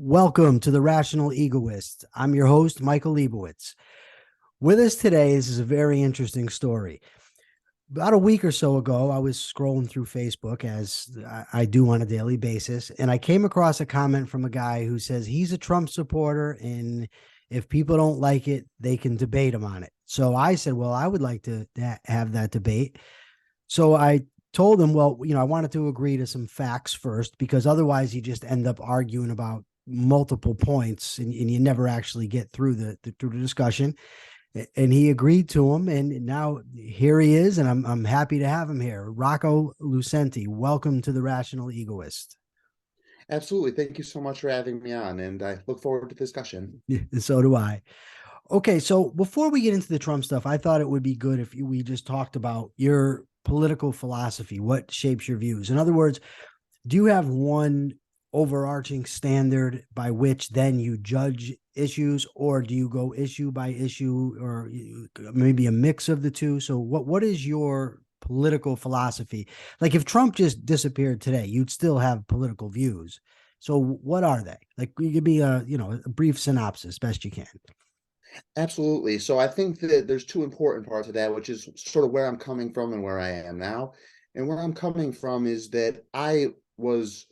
Welcome to the Rational Egoist. I'm your host, Michael Liebowitz. With us today is a very interesting story. About a week or so ago, I was scrolling through Facebook, as I do on a daily basis, and I came across a comment from a guy who says he's a Trump supporter, and if people don't like it, they can debate him on it. So I said, well, I would like to have that debate. So I told him, well, I wanted to agree to some facts first, because otherwise you just end up arguing about multiple points, and you never actually get through the discussion. And he agreed to him, and now here he is, and I'm happy to have him here. Rocco Lucente, welcome to the Rational Egoist. Absolutely. Thank you so much for having me on, and I look forward to the discussion. So do I. Okay, so before we get into the Trump stuff, I thought it would be good if we just talked about your political philosophy, what shapes your views. In other words, do you have one overarching standard by which then you judge issues, or do you go issue by issue, or maybe a mix of the two? So what is your political philosophy? Like, if Trump just disappeared today, you'd still have political views. So what are they? Like, you give me a brief synopsis best you can. Absolutely. So I think that there's two important parts of that, which is sort of where I'm coming from and where I am now. And where I'm coming from is that I was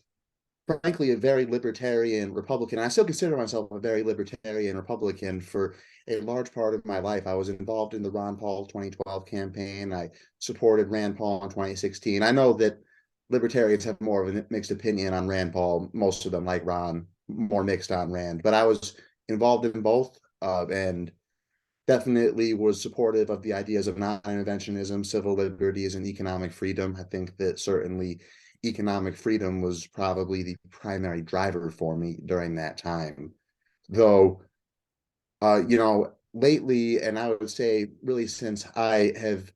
frankly a very libertarian Republican. I still consider myself a very libertarian Republican for a large part of my life. I was involved in the Ron Paul 2012 campaign. I supported Rand Paul in 2016. I know that libertarians have more of a mixed opinion on Rand Paul. Most of them, like Ron, more mixed on Rand. But I was involved in both, and definitely was supportive of the ideas of non-interventionism, civil liberties, and economic freedom. I think that certainly economic freedom was probably the primary driver for me during that time. Though, lately, and I would say really since I have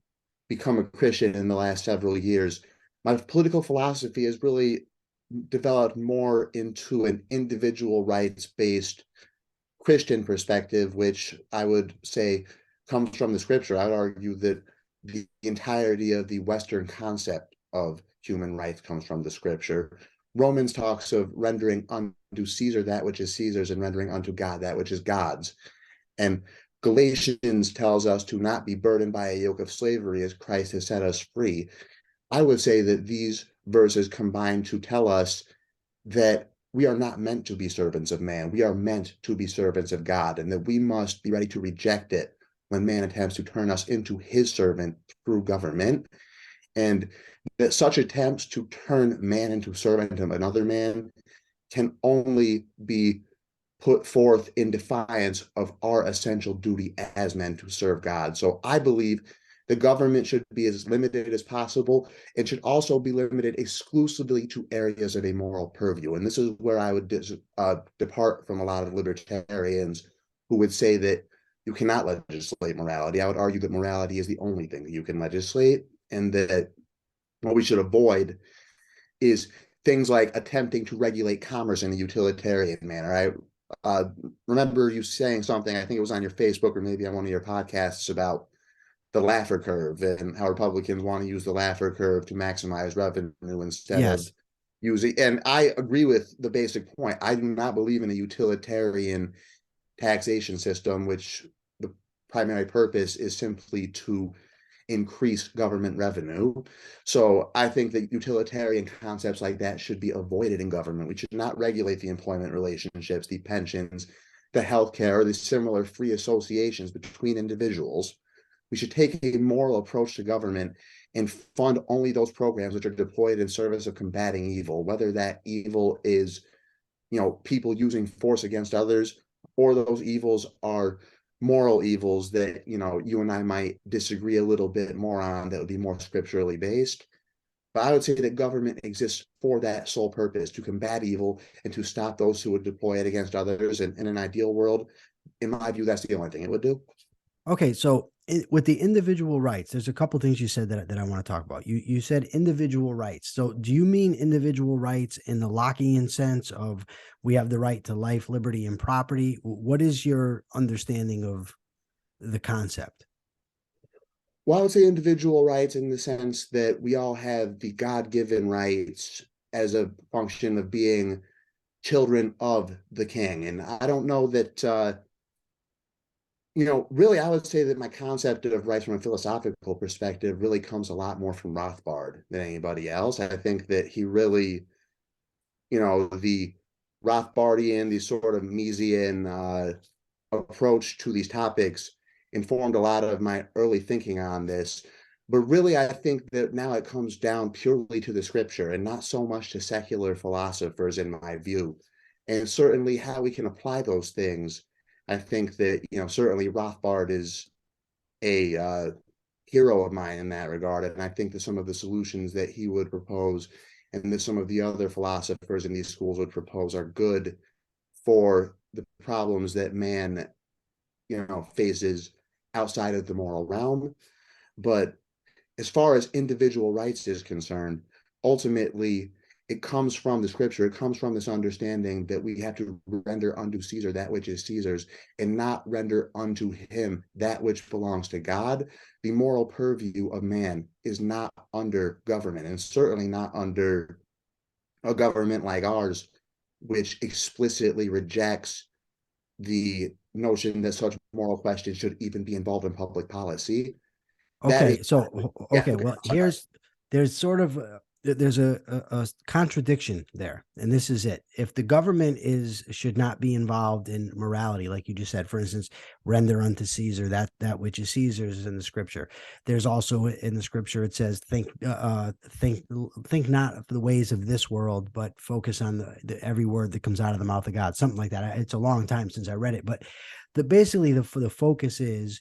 become a Christian in the last several years, my political philosophy has really developed more into an individual rights-based Christian perspective, which I would say comes from the scripture. I would argue that the entirety of the Western concept of human rights comes from the scripture. Romans talks of rendering unto Caesar that which is Caesar's and rendering unto God that which is God's. And Galatians tells us to not be burdened by a yoke of slavery as Christ has set us free. I would say that these verses combine to tell us that we are not meant to be servants of man. We are meant to be servants of God, and that we must be ready to reject it when man attempts to turn us into his servant through government. And that such attempts to turn man into servant of another man can only be put forth in defiance of our essential duty as men to serve God. So I believe the government should be as limited as possible and should also be limited exclusively to areas of a moral purview. And this is where I would depart from a lot of libertarians who would say that you cannot legislate morality. I would argue that morality is the only thing that you can legislate, and that what we should avoid is things like attempting to regulate commerce in a utilitarian manner. I remember you saying something, I think it was on your Facebook or maybe on one of your podcasts, about the Laffer curve and how Republicans want to use the Laffer curve to maximize revenue instead of Yes. using. And I agree with the basic point. I do not believe in a utilitarian taxation system, which the primary purpose is simply to increase government revenue. So I think that utilitarian concepts like that should be avoided in government. We should not regulate the employment relationships, the pensions, the healthcare, or the similar free associations between individuals. We should take a moral approach to government and fund only those programs which are deployed in service of combating evil, whether that evil is, people using force against others, or those evils are moral evils that, you and I might disagree a little bit more on, that would be more scripturally based. But I would say that government exists for that sole purpose, to combat evil and to stop those who would deploy it against others. And in an ideal world, in my view, that's the only thing it would do. Okay, so with the individual rights, there's a couple things you said that I want to talk about. You said individual rights. So do you mean individual rights in the Lockean sense of we have the right to life, liberty, and property? What is your understanding of the concept? Well, I would say individual rights in the sense that we all have the God-given rights as a function of being children of the king. And I don't know that, really, I would say that my concept of rights from a philosophical perspective really comes a lot more from Rothbard than anybody else. I think that he really, the Rothbardian, the sort of Misesian approach to these topics informed a lot of my early thinking on this. But really, I think that now it comes down purely to the scripture and not so much to secular philosophers, in my view. And certainly how we can apply those things. I think that, certainly Rothbard is a hero of mine in that regard. And I think that some of the solutions that he would propose and that some of the other philosophers in these schools would propose are good for the problems that man, faces outside of the moral realm. But as far as individual rights is concerned, ultimately it comes from the scripture. It comes from this understanding that we have to render unto Caesar that which is Caesar's and not render unto him that which belongs to God. The moral purview of man is not under government, and certainly not under a government like ours, which explicitly rejects the notion that such moral questions should even be involved in public policy. That is, Okay, so yeah, okay, well, there's sort of there's a contradiction there, and this is it. If the government should not be involved in morality, like you just said, for instance, render unto Caesar that which is Caesar's is in the scripture. There's also in the scripture it says think not of the ways of this world, but focus on the every word that comes out of the mouth of God, something like that. It's a long time since I read it, but basically the focus is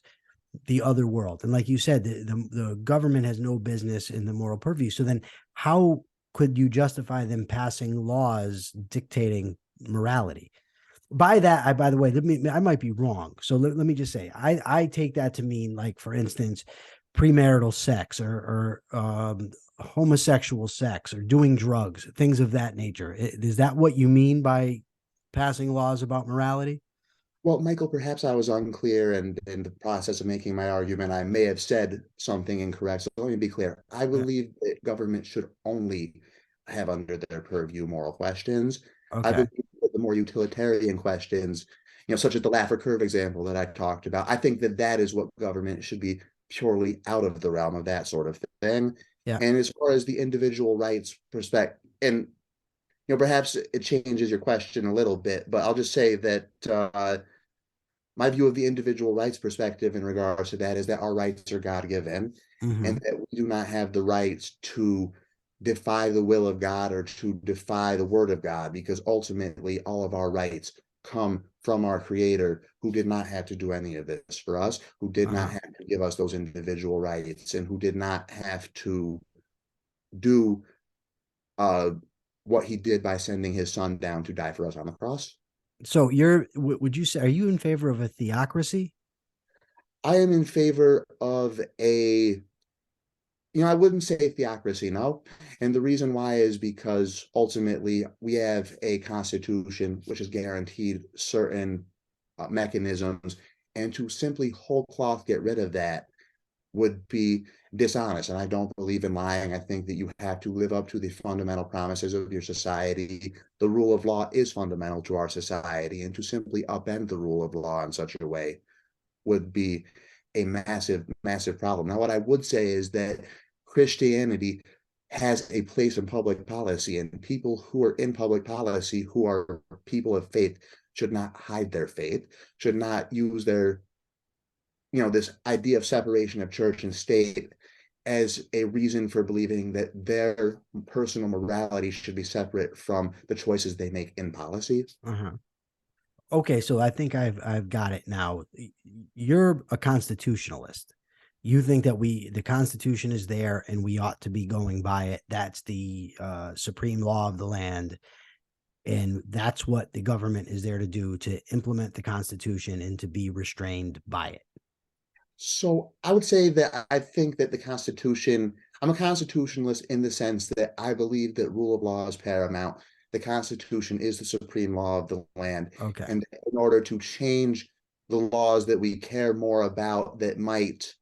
the other world. And like you said, the government has no business in the moral purview. So then how could you justify them passing laws dictating morality? By that, by the way, I might be wrong. So let me just say, I take that to mean, like, for instance, premarital sex or homosexual sex or doing drugs, things of that nature. Is that what you mean by passing laws about morality? well, Michael, perhaps I was unclear, and in the process of making my argument, I may have said something incorrect. So let me be clear. I Yeah. believe that government should only have under their purview moral questions. I Okay. believe that the more utilitarian questions, such as the Laffer curve example that I talked about, I think that that is what government should be purely out of the realm of that sort of thing. Yeah. And as far as the individual rights perspective, and perhaps it changes your question a little bit, but I'll just say that my view of the individual rights perspective in regards to that is that our rights are God-given, and Hmm. that we do not have the rights to defy the will of God or to defy the word of God, because ultimately all of our rights come from our creator, who did not have to do any of this for us, who did not Uh-huh. have to give us those individual rights, and who did not have to do uh, what he did by sending his son down to die for us on the cross. So would you say, are you in favor of a theocracy? I am in favor of I wouldn't say theocracy, no. And the reason why is because ultimately we have a constitution which is guaranteed certain mechanisms, and to simply whole cloth get rid of that would be dishonest. And I don't believe in lying. I think that you have to live up to the fundamental promises of your society. The rule of law is fundamental to our society, and to simply upend the rule of law in such a way would be a massive, massive problem. Now, what I would say is that Christianity has a place in public policy, and people who are in public policy, who are people of faith, should not hide their faith, should not use their, this idea of separation of church and state as a reason for believing that their personal morality should be separate from the choices they make in policy. Uh-huh. Okay, so I think I've got it now. You're a constitutionalist. You think that the Constitution is there and we ought to be going by it. That's the supreme law of the land, and that's what the government is there to do, to implement the Constitution and to be restrained by it. So I would say that I think that the Constitution, I'm a constitutionalist in the sense that I believe that rule of law is paramount. The Constitution is the supreme law of the land. Okay. And in order to change the laws that we care more about that might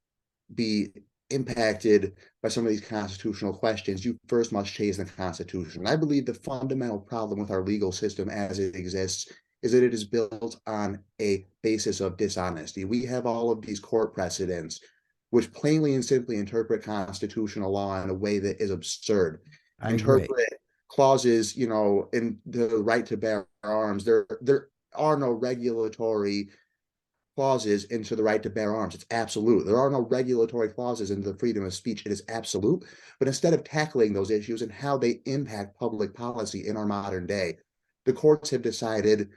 be impacted by some of these constitutional questions, you first must change the Constitution. I believe the fundamental problem with our legal system as it exists is that it is built on a basis of dishonesty. We have all of these court precedents which plainly and simply interpret constitutional law in a way that is absurd. I agree. Interpret clauses, in the right to bear arms. There are no regulatory clauses into the right to bear arms. It's absolute. There are no regulatory clauses into the freedom of speech. It is absolute. But instead of tackling those issues and how they impact public policy in our modern day, the courts have decided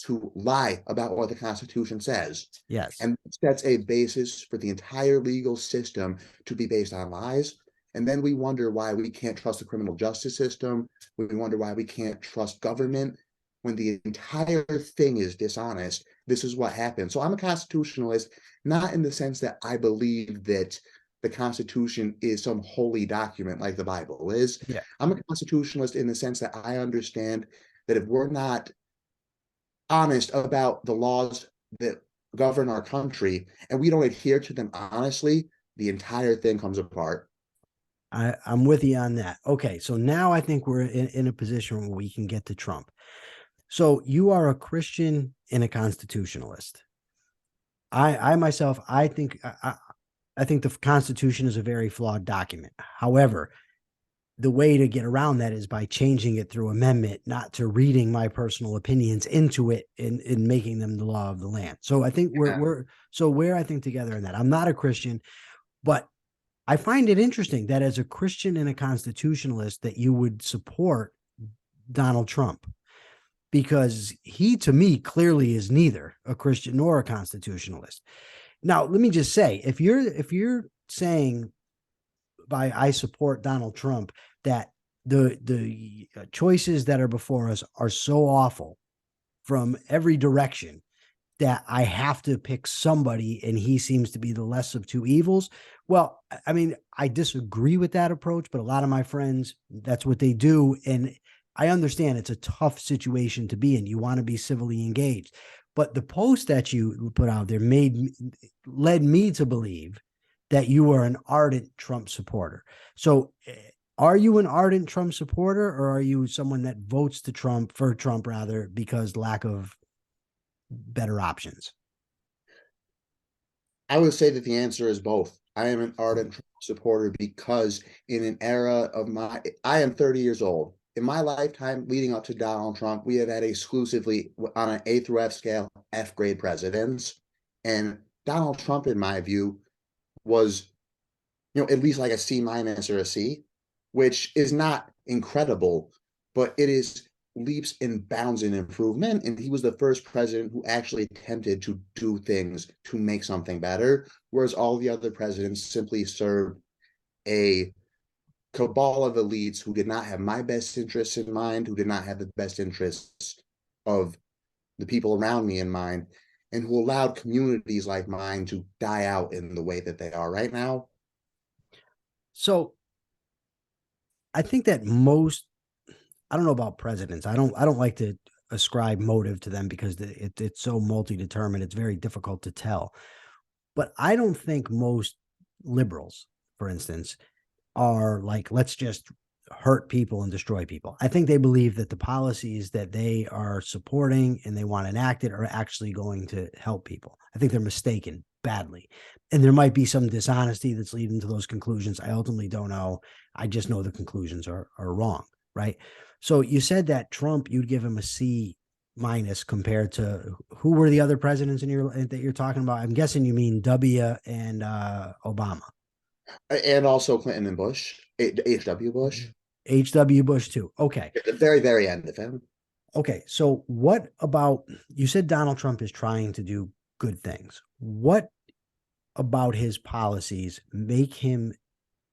to lie about what the Constitution says. Yes. And that's a basis for the entire legal system to be based on lies. And then we wonder why we can't trust the criminal justice system. We wonder why we can't trust government when the entire thing is dishonest. This is what happens. So I'm a constitutionalist, not in the sense that I believe that the Constitution is some holy document like the Bible is. Yeah. I'm a constitutionalist in the sense that I understand that if we're not honest about the laws that govern our country and we don't adhere to them honestly, the entire thing comes apart. I'm with you on that. Okay, so now I think we're in a position where we can get to Trump. So you are a Christian and a constitutionalist. I myself, I think the Constitution is a very flawed document. However, the way to get around that is by changing it through amendment, not to reading my personal opinions into it and making them the law of the land. So I think we're I think together in that. I'm not a Christian, but I find it interesting that as a Christian and a constitutionalist that you would support Donald Trump, because he, to me, clearly is neither a Christian nor a constitutionalist. Now, let me just say, if you're saying by I support Donald Trump that the choices that are before us are so awful from every direction that I have to pick somebody and he seems to be the less of two evils. Well, I mean, I disagree with that approach, but a lot of my friends, that's what they do. And I understand it's a tough situation to be in. You want to be civilly engaged. But the post that you put out there led me to believe that you are an ardent Trump supporter. So are you an ardent Trump supporter, or are you someone that votes for Trump rather because lack of better options? I would say that the answer is both. I am an ardent Trump supporter because in an era of I am 30 years old. In my lifetime leading up to Donald Trump, we have had exclusively on an A through F scale, F grade presidents. And Donald Trump, in my view, was, at least like a C minus or a C, which is not incredible, but it is leaps and bounds in improvement. And he was the first president who actually attempted to do things to make something better, whereas all the other presidents simply served a cabal of elites who did not have my best interests in mind, who did not have the best interests of the people around me in mind, and who allowed communities like mine to die out in the way that they are right now. So I think that I don't know about presidents. I don't like to ascribe motive to them because it's so multi-determined. It's very difficult to tell. But I don't think most liberals, for instance, are like, let's just hurt people and destroy people. I think they believe that the policies that they are supporting and they want enacted are actually going to help people. I think they're mistaken badly. And there might be some dishonesty that's leading to those conclusions. I ultimately don't know. I just know the conclusions are wrong, right? So you said that Trump, you'd give him a C minus compared to who were the other presidents that you're talking about? I'm guessing you mean W and Obama. And also Clinton and Bush, H.W. Bush. H.W. Bush too. Okay. At the very, very end of him. Okay. So what about, you said Donald Trump is trying to do good things. What about his policies make him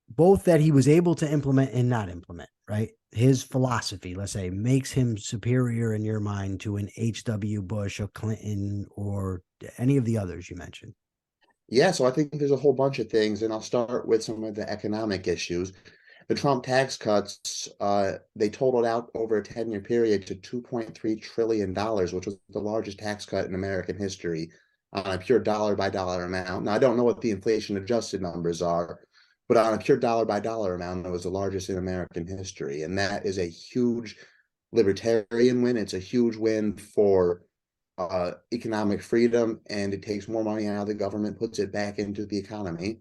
both that he was able to implement and not implement, right? His philosophy, let's say, makes him superior in your mind to an H.W. Bush, a Clinton, or any of the others you mentioned? Yeah, so I think there's a whole bunch of things, and I'll start with some of the economic issues. The Trump tax cuts, they totaled out over a 10-year period to $2.3 trillion, which was the largest tax cut in American history on a pure dollar by dollar amount. Now, I don't know what the inflation adjusted numbers are, but on a pure dollar by dollar amount, it was the largest in American history. And that is a huge libertarian win. It's a huge win for economic freedom, and it takes more money out of the government, puts it back into the economy.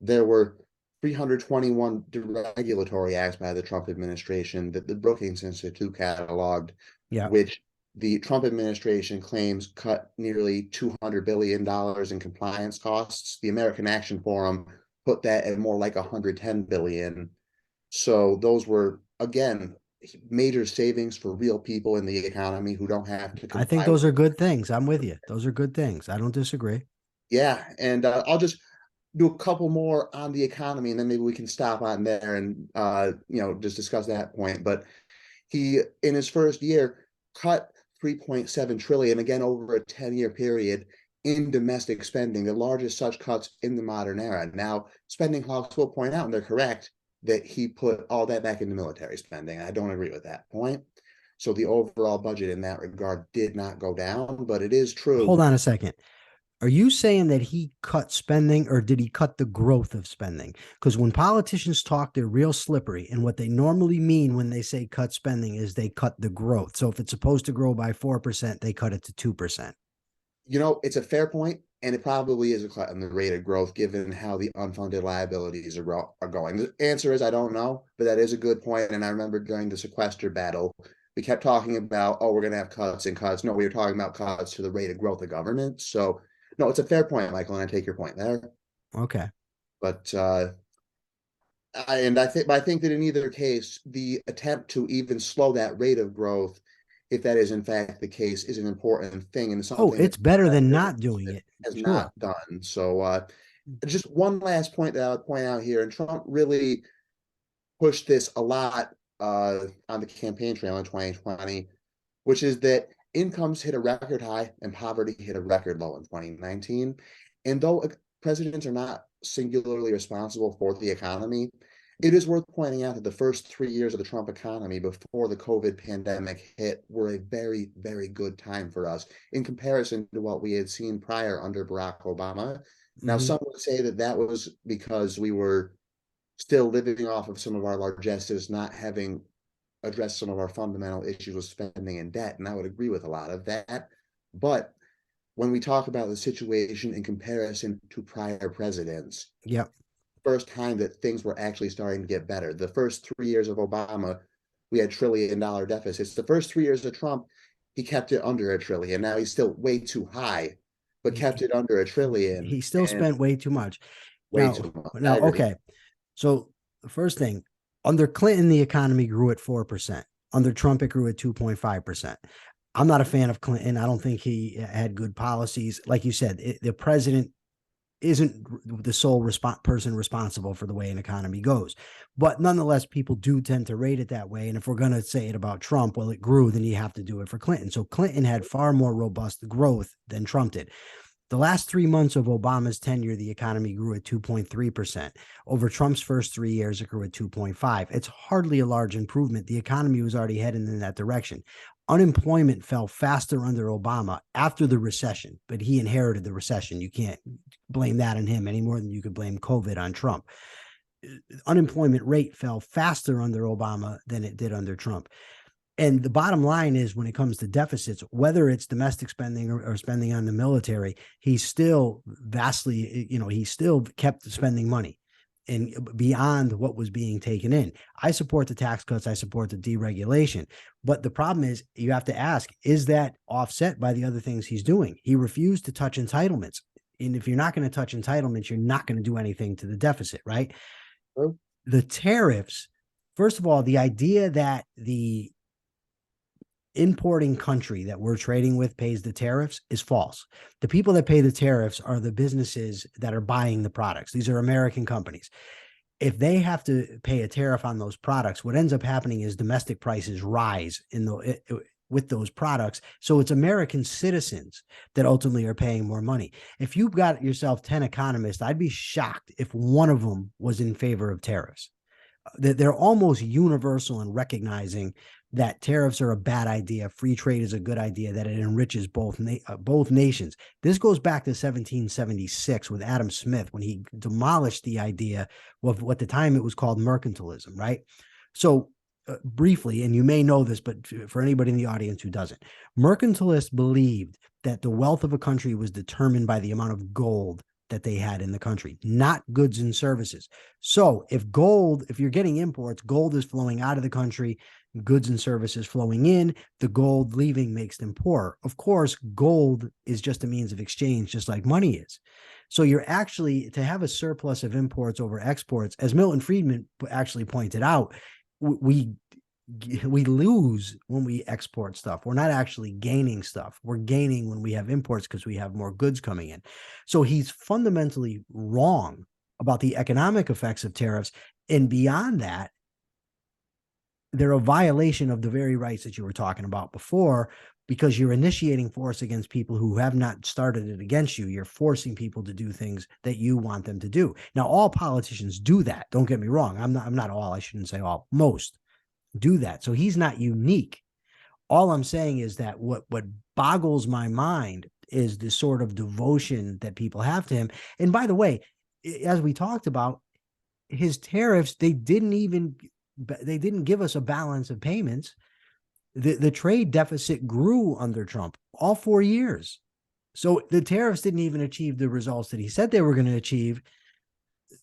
There were 321 deregulatory acts by the Trump administration that the Brookings Institute cataloged, Yeah. which the Trump administration claims cut nearly $200 billion in compliance costs. The American Action Forum put that at more like 110 billion. So those were, again, major savings for real people in the economy who don't have to I think comply. those are good things. I'm with you. Those are good things. I don't disagree. Yeah, and I'll just do a couple more on the economy, and then maybe we can stop on there and just discuss that point. But he, in his first year, cut 3.7 trillion, again over a 10-year period, in domestic spending, the largest such cuts in the modern era. Now, spending hawks will point out, and they're correct, that he put all that back into military spending. I don't agree with that point. So the overall budget in that regard did not go down, but it is true. Hold on a second. Are you saying that he cut spending, or did he cut the growth of spending? Because when politicians talk, they're real slippery. And what they normally mean when they say cut spending is they cut the growth. So if it's supposed to grow by 4%, they cut it to 2%. It's a fair point, and it probably is a cut in the rate of growth given how the unfunded liabilities are going. The answer is I don't know, but that is a good point. And I remember during the sequester battle, we kept talking about, oh, we're going to have cuts and cuts. No, we were talking about cuts to the rate of growth of government. So, no, it's a fair point, Michael, and I take your point there. Okay. But I think that in either case, the attempt to even slow that rate of growth, if that is in fact the case, is an important thing, and something it's better than not doing it. has Sure. not done. So just one last point that I would point out here, and Trump really pushed this a lot on the campaign trail in 2020, which is that incomes hit a record high and poverty hit a record low in 2019. And though presidents are not singularly responsible for the economy, it is worth pointing out that the first 3 years of the Trump economy before the COVID pandemic hit were a very, very good time for us in comparison to what we had seen prior under Barack Obama. Now, some would say that that was because we were still living off of some of our largesses, not having addressed some of our fundamental issues with spending and debt. And I would agree with a lot of that. But when we talk about the situation in comparison to prior presidents, Yep. first time that things were actually starting to get better. The first 3 years of Obama, we had $1 trillion deficits. The first 3 years of Trump, he kept it under $1 trillion. Now he's still way too high, but kept it under $1 trillion. He still spent way too much. Way too much. Now, okay. So the first thing, under Clinton, the economy grew at 4%. Under Trump, it grew at 2.5%. I'm not a fan of Clinton. I don't think he had good policies. Like you said, the president isn't the sole person responsible for the way an economy goes. But nonetheless, people do tend to rate it that way. And if we're going to say it about Trump, well, it grew, then you have to do it for Clinton. So Clinton had far more robust growth than Trump did. The last 3 months of Obama's tenure, the economy grew at 2.3%. Over Trump's first 3 years, it grew at 2.5%. It's hardly a large improvement. The economy was already heading in that direction. Unemployment fell faster under Obama after the recession, but he inherited the recession. You can't blame that on him any more than you could blame COVID on Trump. Unemployment rate fell faster under Obama than it did under Trump. And the bottom line is, when it comes to deficits, whether it's domestic spending or spending on the military, he's still vastly, he still kept spending money and beyond what was being taken in. I support the tax cuts. I support the deregulation. But the problem is, you have to ask, is that offset by the other things he's doing? He refused to touch entitlements. And if you're not going to touch entitlements, you're not going to do anything to the deficit, right? Oh. The tariffs, first of all, the idea that the importing country that we're trading with pays the tariffs is false. The people that pay the tariffs are the businesses that are buying the products. These are American companies. If they have to pay a tariff on those products, what ends up happening is domestic prices rise with those products. So it's American citizens that ultimately are paying more money. If you've got yourself 10 economists, I'd be shocked if one of them was in favor of tariffs. They're almost universal in recognizing that tariffs are a bad idea, free trade is a good idea, that it enriches both nations. This goes back to 1776 with Adam Smith, when he demolished the idea of what at the time it was called mercantilism, right? So briefly, and you may know this, but for anybody in the audience who doesn't, mercantilists believed that the wealth of a country was determined by the amount of gold that they had in the country, not goods and services. So if you're getting imports, gold is flowing out of the country, goods and services flowing in, the gold leaving makes them poor. Of course, gold is just a means of exchange, just like money is. So you're actually, to have a surplus of imports over exports, as Milton Friedman actually pointed out, we lose when we export stuff. We're not actually gaining stuff. We're gaining when we have imports because we have more goods coming in. So he's fundamentally wrong about the economic effects of tariffs. And beyond that, they're a violation of the very rights that you were talking about before, because you're initiating force against people who have not started it against you. You're forcing people to do things that you want them to do. Now, all politicians do that. Don't get me wrong. I'm not all, I shouldn't say all, most do that. So he's not unique. All I'm saying is that what boggles my mind is the sort of devotion that people have to him. And by the way, as we talked about, his tariffs, they didn't give us a balance of payments. The trade deficit grew under Trump all 4 years. So the tariffs didn't even achieve the results that he said they were going to achieve.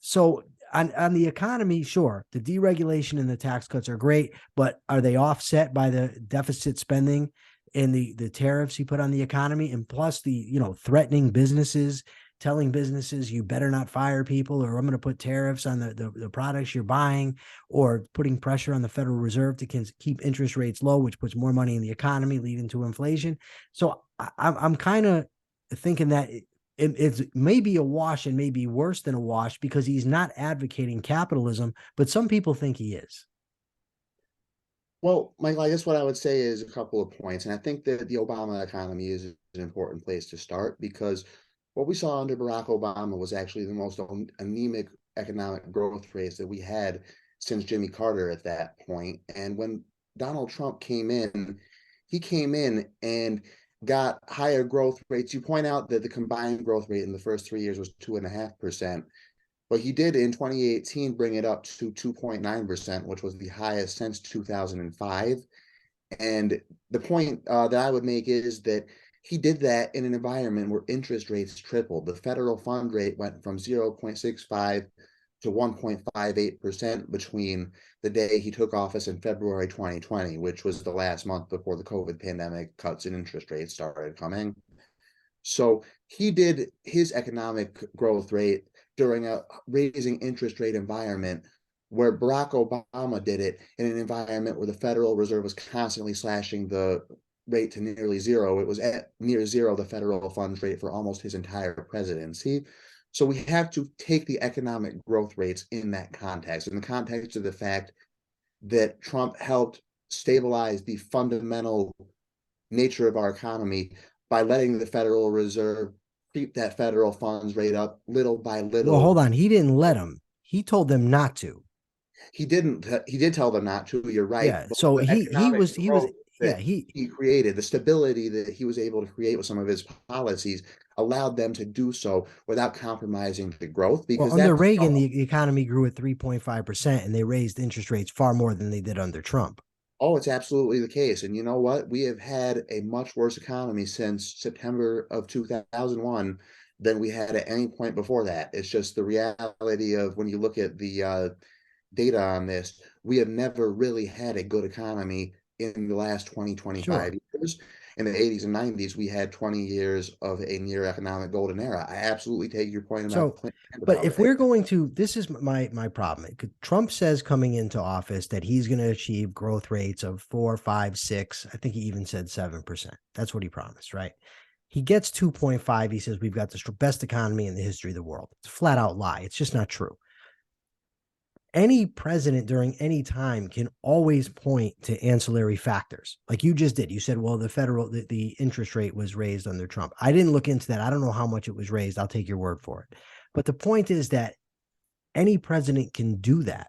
So on the economy, sure, the deregulation and the tax cuts are great, but are they offset by the deficit spending and the tariffs he put on the economy? And plus the, threatening businesses, telling businesses, you better not fire people, or I'm going to put tariffs on the products you're buying, or putting pressure on the Federal Reserve to keep interest rates low, which puts more money in the economy, leading to inflation. So I'm kind of thinking that it's maybe a wash, and maybe worse than a wash, because he's not advocating capitalism, but some people think he is. Well, Michael, I guess what I would say is a couple of points. And I think that the Obama economy is an important place to start, because what we saw under Barack Obama was actually the most anemic economic growth rates that we had since Jimmy Carter at that point. And when Donald Trump came in, he came in and got higher growth rates. You point out that the combined growth rate in the first 3 years was 2.5%. But he did in 2018 bring it up to 2.9%, which was the highest since 2005. And the point that I would make is that he did that in an environment where interest rates tripled. The federal fund rate went from 0.65 to 1.58% between the day he took office in February 2020, which was the last month before the COVID pandemic cuts in interest rates started coming. So he did his economic growth rate during a raising interest rate environment, where Barack Obama did it in an environment where the Federal Reserve was constantly slashing the rate to nearly zero. It was at near zero, the federal funds rate, for almost his entire presidency. So we have to take the economic growth rates in that context, in the context of the fact that Trump helped stabilize the fundamental nature of our economy by letting the Federal Reserve keep that federal funds rate up little by little. Well, hold on. He didn't let them. He told them not to. He didn't. He did tell them not to. You're right. Yeah. So he was yeah, he created, the stability that he was able to create with some of his policies allowed them to do so without compromising the growth. Because under Reagan, the economy grew at 3.5%, and they raised interest rates far more than they did under Trump. Oh, it's absolutely the case. And you know what? We have had a much worse economy since September of 2001 than we had at any point before that. It's just the reality of, when you look at the data on this, we have never really had a good economy in the last 25 years. In the 80s and 90s, we had 20 years of a near economic golden era. I absolutely take your point about Clinton. But if we're going to, this is my problem. Trump says coming into office that he's going to achieve growth rates of 4, 5, 6. I think he even said 7%. That's what he promised, right? He gets 2.5. He says we've got the best economy in the history of the world. It's a flat out lie. It's just not true. Any president during any time can always point to ancillary factors, like you just did. You said, well, the interest rate was raised under Trump. I didn't look into that. I don't know how much it was raised. I'll take your word for it. But the point is that any president can do that.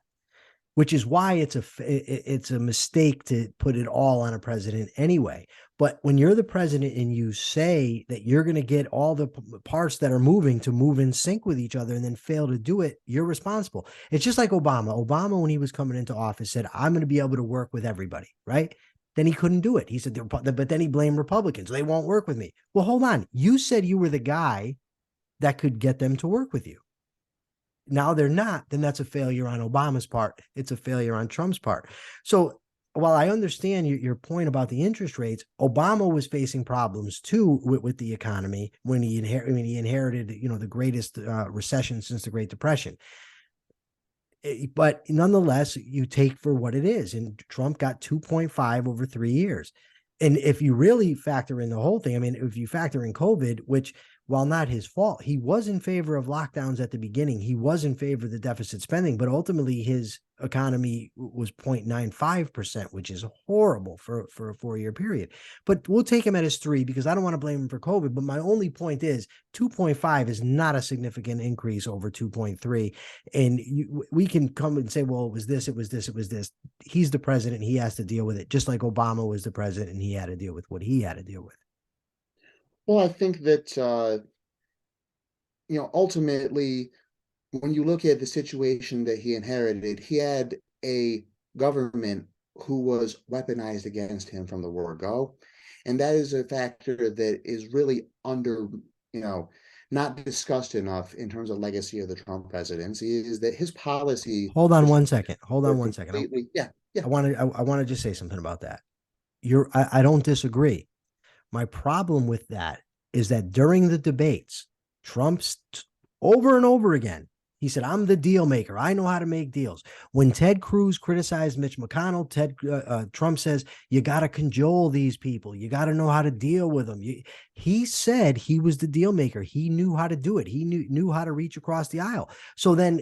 which is why it's a mistake to put it all on a president anyway. But when you're the president and you say that you're going to get all the parts that are moving to move in sync with each other and then fail to do it, you're responsible. It's just like Obama. Obama, when he was coming into office, said, I'm going to be able to work with everybody, right? Then he couldn't do it. He said, but then he blamed Republicans. They won't work with me. Well, hold on. You said you were the guy that could get them to work with you. Now they're not, then that's a failure on Obama's part. It's a failure on Trump's part. So while I understand your point about the interest rates, Obama was facing problems too with the economy when he inherited, the greatest recession since the Great Depression. But nonetheless, you take for what it is. And Trump got 2.5 over 3 years. And if you really factor in the whole thing, I mean, if you factor in COVID, which, while not his fault, he was in favor of lockdowns at the beginning. He was in favor of the deficit spending, but ultimately his economy was 0.95%, which is horrible for a 4-year period. But we'll take him at his 3 because I don't want to blame him for COVID. But my only point is 2.5 is not a significant increase over 2.3. And we can come and say, well, it was this, it was this, it was this. He's the president. He has to deal with it, just like Obama was the president and he had to deal with what he had to deal with. Well, I think that, ultimately, when you look at the situation that he inherited, he had a government who was weaponized against him from the word go. And that is a factor that is really not discussed enough in terms of legacy of the Trump presidency, is that his policy. Hold on one second. Yeah. I want to just say something about that. I don't disagree. My problem with that is that during the debates, Trump's over and over again, he said, I'm the deal maker. I know how to make deals. When Ted Cruz criticized Mitch McConnell, Trump says, you got to cajole these people. You got to know how to deal with them. He said he was the deal maker. He knew how to do it. He knew how to reach across the aisle. So then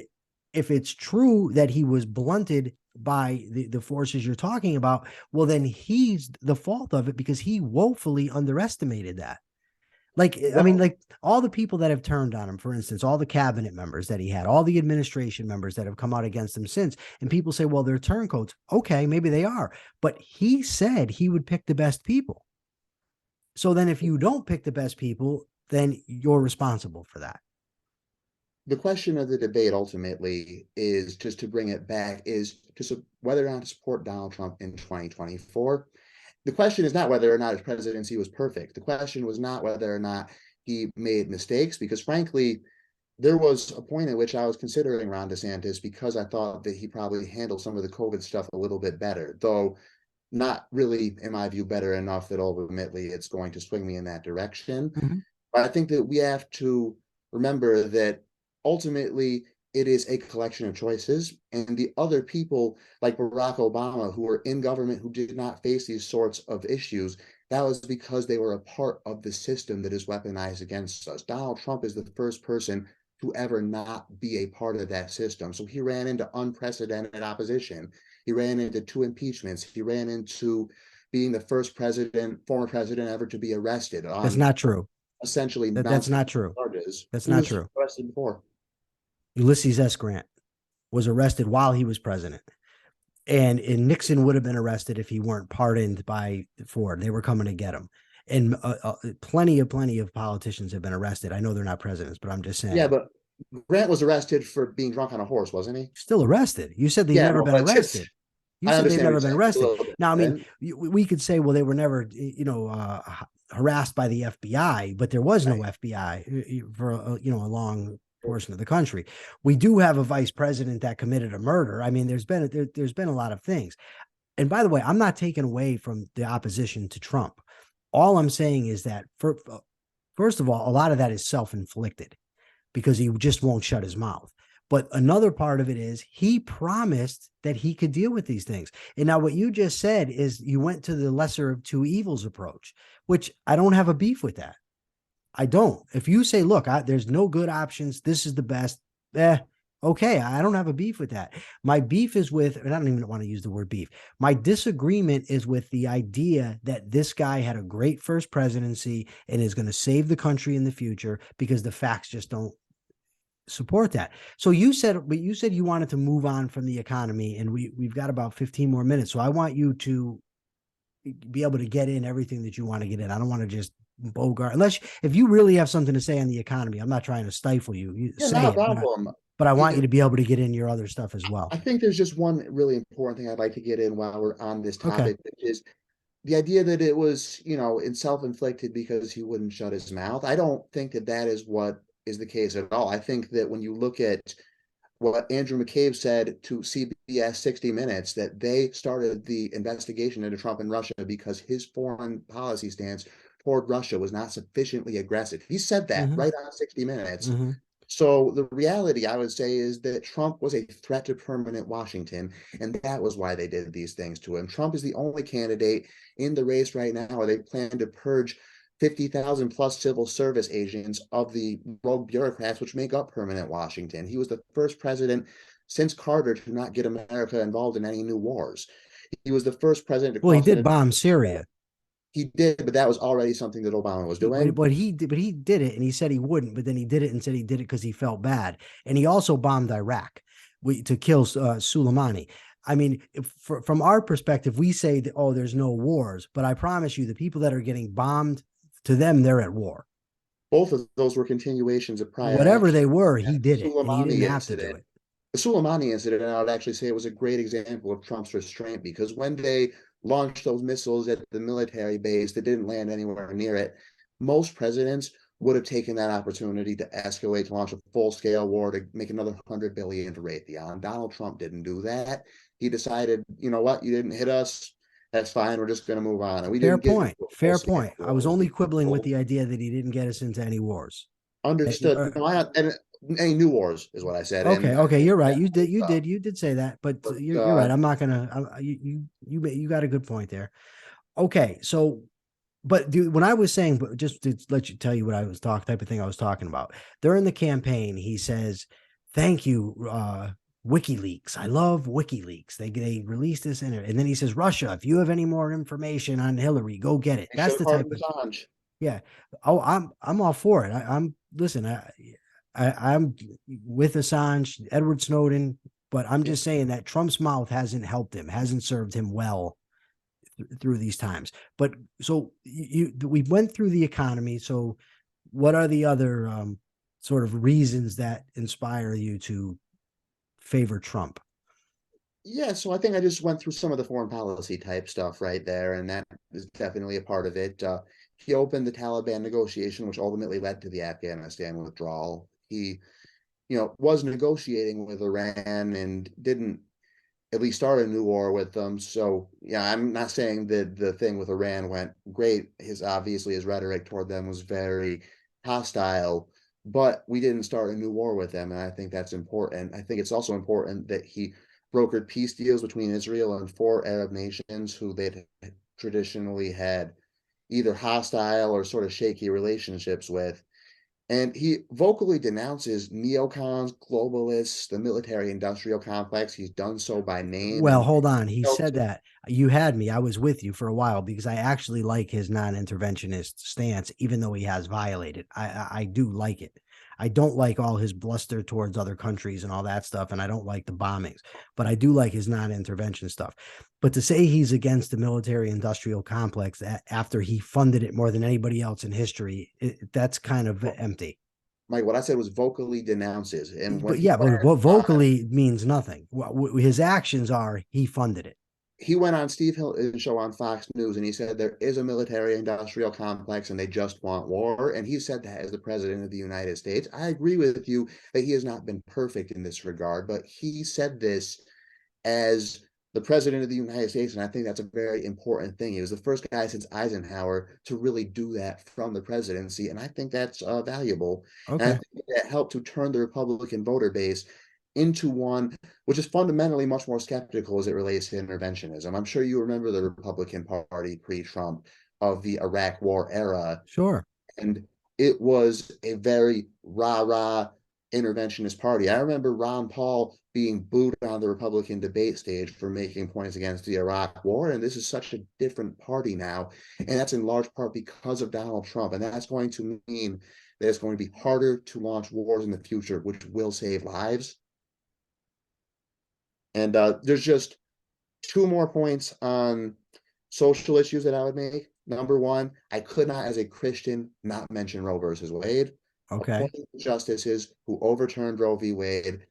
if it's true that he was blunted by the forces you're talking about, well, then he's the fault of it because he woefully underestimated that. I mean, all the people that have turned on him, for instance, all the cabinet members that he had, all the administration members that have come out against him since, and people say, well, they're turncoats. Okay, maybe they are, but he said he would pick the best people. So then if you don't pick the best people, then you're responsible for that. The question of the debate ultimately is, just to bring it back, is just whether or not to support Donald Trump in 2024. The question is not whether or not his presidency was perfect. The question was not whether or not he made mistakes, because frankly, there was a point at which I was considering Ron DeSantis because I thought that he probably handled some of the COVID stuff a little bit better, though not really, in my view, better enough that ultimately it's going to swing me in that direction. Mm-hmm. But I think that we have to remember that ultimately it is a collection of choices, and the other people like Barack Obama who were in government who did not face these sorts of issues, that was because they were a part of the system that is weaponized against us. Donald Trump is the first person to ever not be a part of that system. So he ran into unprecedented opposition. He ran into 2 impeachments. He ran into being the first former president ever to be arrested. That's not true. Essentially, that's not true. Charges. That's not true. Arrested before. Ulysses S. Grant was arrested while he was president. And Nixon would have been arrested if he weren't pardoned by Ford. They were coming to get him. And plenty of politicians have been arrested. I know they're not presidents, but I'm just saying. Yeah, but Grant was arrested for being drunk on a horse, wasn't he? Still arrested. You said they've never been arrested. You said they've never been arrested. Now, I mean, we could say, well, they were never, harassed by the FBI, but there was no FBI for a long portion of the country. We do have a vice president that committed a murder. I mean, there's been a lot of things. And by the way, I'm not taking away from the opposition to Trump. All I'm saying is that first of all, a lot of that is self-inflicted because he just won't shut his mouth. But another part of it is he promised that he could deal with these things. And now what you just said is you went to the lesser of 2 evils approach, which I don't have a beef with that. I don't. If you say, look, there's no good options, this is the best, okay, I don't have a beef with that. My beef is with, and I don't even want to use the word beef. My disagreement is with the idea that this guy had a great first presidency and is going to save the country in the future because the facts just don't support that. So you said you wanted to move on from the economy, and we've got about 15 more minutes. So I want you to be able to get in everything that you want to get in. I don't want to just bogart, unless if you really have something to say on the economy. I'm not trying to stifle you. You Yeah, say not a it, problem. but I want you Yeah, to be able to get in your other stuff as well. I think there's just one really important thing I'd like to get in while we're on this Okay. topic, which is the idea that it was, in self-inflicted because he wouldn't shut his mouth. I don't think that that is what is the case at all. I think that when you look at what Andrew McCabe said to CBS 60 Minutes, that they started the investigation into Trump and Russia because his foreign policy stance toward Russia was not sufficiently aggressive. He said that Mm-hmm. right on 60 Minutes. Mm-hmm. So the reality, I would say, is that Trump was a threat to permanent Washington, and that was why they did these things to him. Trump is the only candidate in the race right now where they plan to purge 50,000 plus civil service agents of the rogue bureaucrats which make up permanent Washington. He was the first president since Carter to not get America involved in any new wars. He was the first president to Well, he cross did that. bomb Syria. He did, but that was already something that Obama was doing. But he did it, and he said he wouldn't, but then he did it and said he did it because he felt bad, and he also bombed Iraq to kill Soleimani. I mean, from our perspective, we say that, oh, there's no wars, but I promise you, the people that are getting bombed, to them, they're at war. Both of those were continuations of prior Whatever actions. they were, he And did it, and he didn't Soleimani have to do incident, it. the Soleimani incident, I would actually say it was a great example of Trump's restraint because when they launched those missiles at the military base that didn't land anywhere near it, most presidents would have taken that opportunity to escalate, to launch a full-scale war, to make another 100 billion to Raytheon. Donald Trump didn't do that. He decided, you know what, you didn't hit us. That's fine. We're just going to move on. And we Fair didn't get into point. a Fair full-scale point. I was war. only quibbling with the idea that he didn't get us into any wars. Understood. No, and any new wars is what I said. And Okay, you're right. that You did say that, but but you're right. I'm not gonna. You got a good point there. Okay, so, but dude, when I was saying, but just to let you tell you what I was talking, type of thing I was talking about during the campaign, he says, "Thank you, WikiLeaks. I love WikiLeaks. They released this in it, and then he says, Russia, if you have any more information on Hillary, go get it. they should That's have the type pardoned of Assange. yeah. Oh, I'm all for it. I'm listen. I'm with Assange, Edward Snowden, but I'm Yeah. just saying that Trump's mouth hasn't helped him, hasn't served him well through these times. But so we went through the economy. So what are the other sort of reasons that inspire you to favor Trump? Yeah, so I think I just went through some of the foreign policy type stuff right there, and that is definitely a part of it. He opened the Taliban negotiation, which ultimately led to the Afghanistan withdrawal. He, was negotiating with Iran and didn't at least start a new war with them. So yeah, I'm not saying that the thing with Iran went great. His rhetoric toward them was very hostile, but we didn't start a new war with them, and I think that's important. I think it's also important that he brokered peace deals between Israel and four Arab nations who they'd traditionally had either hostile or sort of shaky relationships with. And he vocally denounces neocons, globalists, the military industrial complex. He's done so by name. Well, And hold on. He said to that. You had me. I was with you for a while because I actually like his non-interventionist stance, even though he has violated. I do like it. I don't like all his bluster towards other countries and all that stuff, and I don't like the bombings, but I do like his non-intervention stuff. But to say he's against the military-industrial complex after he funded it more than anybody else in history, that's kind of empty. Mike, what I said was vocally denounces. And when But yeah, but what on vocally means nothing. His actions are he funded it. he went on Steve Hill's show on Fox News and he said there is a military industrial complex and they just want war. And he said that as the president of the United States. I agree with you that he has not been perfect in this regard, but he said this as the president of the United States. And I think that's a very important thing. He was the first guy since Eisenhower to really do that from the presidency. And I think that's valuable. And I Okay. think that helped to turn the Republican voter base into one which is fundamentally much more skeptical as it relates to interventionism. I'm sure you remember the Republican Party pre-Trump of the Iraq War era, Sure. and it was a very rah-rah, interventionist party. I remember Ron Paul being booed on the Republican debate stage for making points against the Iraq War, and this is such a different party now, and that's in large part because of Donald Trump, and that's going to mean that it's going to be harder to launch wars in the future, which will save lives. And there's just two more points on social issues that I would make. Number one, I could not, as a Christian, not mention Roe versus Wade. Okay. Appointing justices who overturned Roe v. Wade.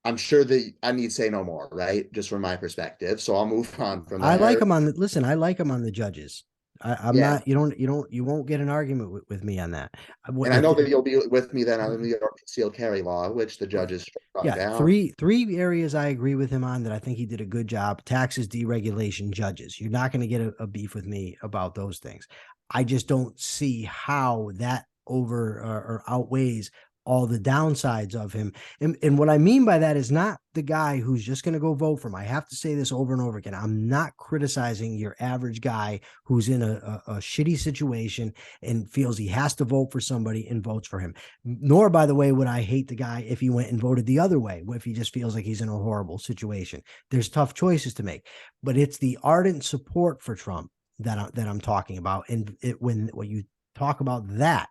I'm sure that I need say no more, right? Just from my perspective. So I'll move on from I like there. him on the listen. I like him on the judges. I'm Yeah. not. You won't get an argument with me on that. And I know that you'll be with me then on the New York concealed carry law, which the Right. judges struck Yeah, down. three areas I agree with him on that I think he did a good job. Taxes, deregulation, judges. You're not going to get a beef with me about those things. I just don't see how that over or outweighs all the downsides of him. And what I mean by that is not the guy who's just going to go vote for him. I have to say this over and over again. I'm not criticizing your average guy who's in a shitty situation and feels he has to vote for somebody and votes for him. Nor, by the way, would I hate the guy if he went and voted the other way, if he just feels like he's in a horrible situation. There's tough choices to make, but it's the ardent support for Trump that I'm talking about. And when you talk about that,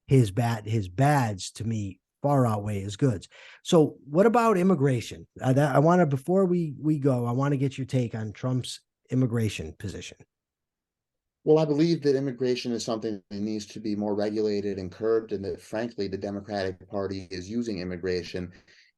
his bads to me far outweigh his goods. So what about immigration? I want to, before we go, I want to get your take on Trump's immigration position. Well, I believe that immigration is something that needs to be more regulated and curbed, and that, frankly, the Democratic Party is using immigration,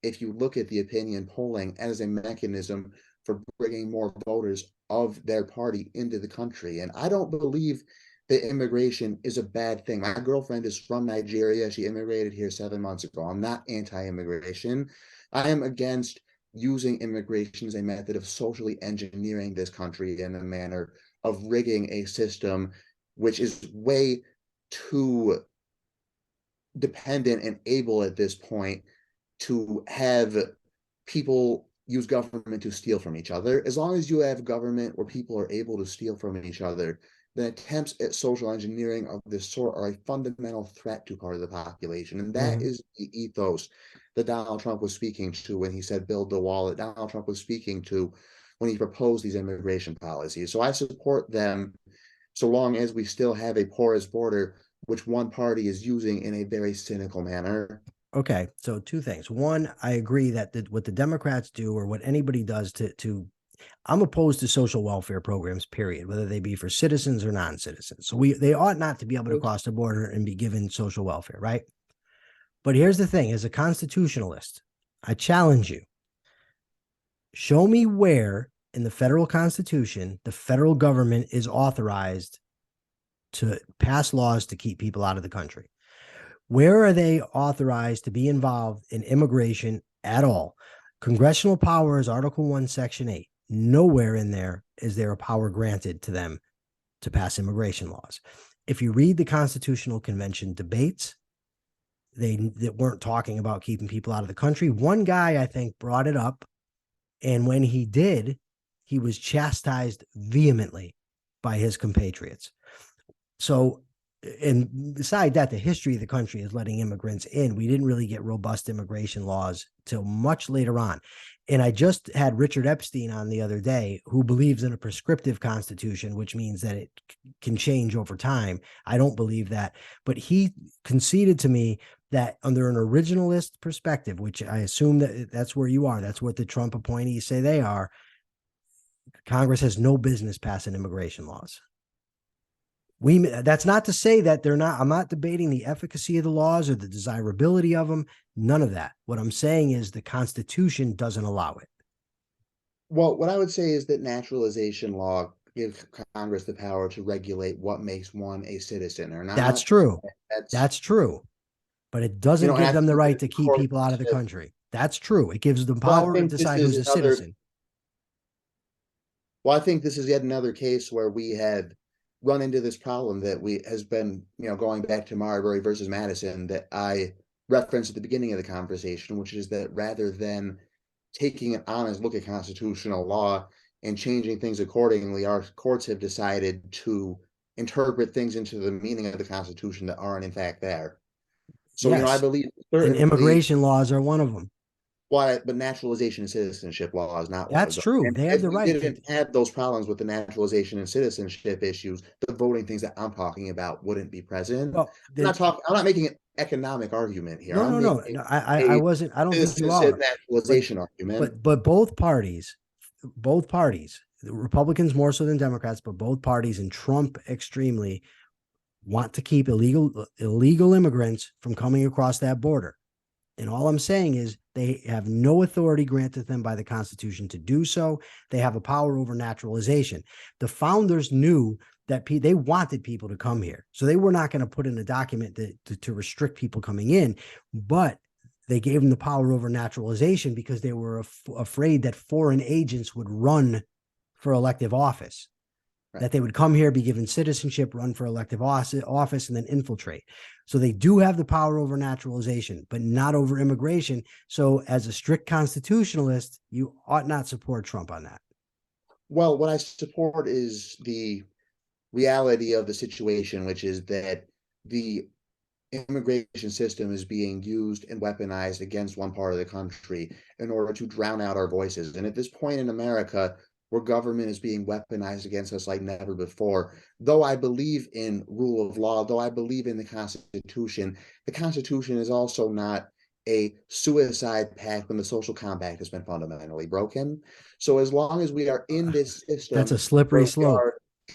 if you look at the opinion polling, as a mechanism for bringing more voters of their party into the country. And I don't believe that immigration is a bad thing. My girlfriend is from Nigeria. She immigrated here 7 months ago. I'm not anti-immigration. I am against using immigration as a method of socially engineering this country in a manner of rigging a system which is way too dependent and able at this point to have people use government to steal from each other. As long as you have government where people are able to steal from each other, then attempts at social engineering of this sort are a fundamental threat to part of the population. And that is the ethos that Donald Trump was speaking to when he said build the wall, that Donald Trump was speaking to when he proposed these immigration policies. So I support them so long as we still have a porous border, which one party is using in a very cynical manner. Okay, so two things. One, I agree that what the Democrats do or what anybody does to I'm opposed to social welfare programs, period, whether they be for citizens or non-citizens. So they ought not to be able to cross the border and be given social welfare, right? But here's the thing, as a constitutionalist, I challenge you. Show me where in the federal constitution the federal government is authorized to pass laws to keep people out of the country. Where are they authorized to be involved in immigration at all? Congressional power is Article 1, Section 8. Nowhere in there is there a power granted to them to pass immigration laws. If you read the Constitutional Convention debates, they weren't talking about keeping people out of the country. One guy, I think, brought it up, and when he did, he was chastised vehemently by his compatriots. So, and beside that, the history of the country is letting immigrants in. We didn't really get robust immigration laws till much later on. And I just had Richard Epstein on the other day, who believes in a prescriptive constitution, which means that it can change over time. I don't believe that, but he conceded to me that under an originalist perspective, which I assume that that's where you are, that's what the Trump appointees say they are, Congress has no business passing immigration laws. That's not to say that they're not. I'm not debating the efficacy of the laws or the desirability of them. None of that. What I'm saying is the Constitution doesn't allow it. Well, what I would say is that naturalization law gives Congress the power to regulate what makes one a citizen or not. That's true. That's true. But it doesn't give them the right to keep people out of the country. That's true. It gives them power to decide who's a citizen. Well, I think this is yet another case where we had run into this problem that has been, going back to Marbury versus Madison that I referenced at the beginning of the conversation, which is that rather than taking an honest look at constitutional law and changing things accordingly, our courts have decided to interpret things into the meaning of the Constitution that aren't in fact there. So, I Yes. believe And certainly immigration laws are one of them. why, but naturalization and citizenship law is not one That's of them. true. And They have if the we right to. didn't have those problems with the naturalization and citizenship issues, the voting things that I'm talking about wouldn't be present. Well, then I'm not making an economic argument here. no, I'm no, no, making no. I a wasn't. I don't think you citizenship are. But naturalization argument. but both parties, the Republicans more so than Democrats, but both parties and Trump extremely want to keep illegal immigrants from coming across that border. And all I'm saying is they have no authority granted them by the Constitution to do so. They have a power over naturalization. The founders knew that they wanted people to come here. So they were not going to put in a document to restrict people coming in, but they gave them the power over naturalization because they were afraid that foreign agents would run for elective office. Right. That they would come here, be given citizenship, run for elective office, and then infiltrate. So they do have the power over naturalization, but not over immigration. So as a strict constitutionalist, you ought not support Trump on that. Well, what I support is the reality of the situation, which is that the immigration system is being used and weaponized against one part of the country in order to drown out our voices. And at this point in America, where government is being weaponized against us like never before, though I believe in rule of law, though I believe in the Constitution is also not a suicide pact when the social compact has been fundamentally broken. So as long as we are in this system, that's a slippery slope.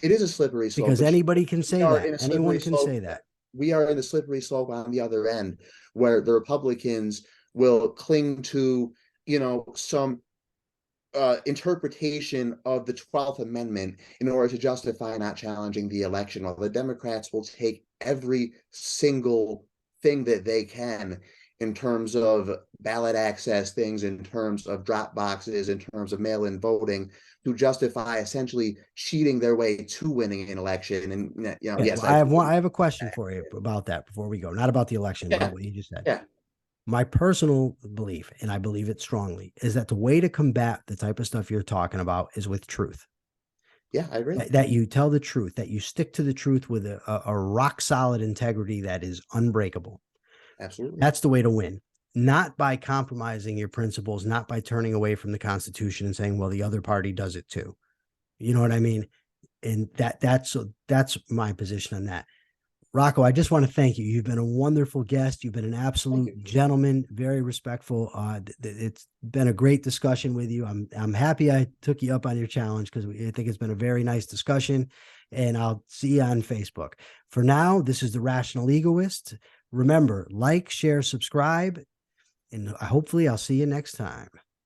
It is a slippery slope because anybody can say that. Anyone can say that. We are in the slippery slope on the other end, where the Republicans will cling to, some interpretation of the 12th Amendment in order to justify not challenging the election, while the Democrats will take every single thing that they can in terms of ballot access things, in terms of drop boxes, in terms of mail-in voting, to justify essentially cheating their way to winning an election. And yes, I have a question for you about that before we go. Not about the election, about what you just said. Yeah. My personal belief, and I believe it strongly, is that the way to combat the type of stuff you're talking about is with truth. Yeah, I agree. That you tell the truth, that you stick to the truth with a rock solid integrity that is unbreakable. Absolutely. That's the way to win. Not by compromising your principles, not by turning away from the Constitution and saying, well, the other party does it too. You know what I mean? And that's my position on that. Rocco, I just want to thank you. You've been a wonderful guest. You've been an absolute gentleman, very respectful. It's been a great discussion with you. I'm happy I took you up on your challenge because I think it's been a very nice discussion. And I'll see you on Facebook. For now, this is the Rational Egoist. Remember, like, share, subscribe, and hopefully I'll see you next time.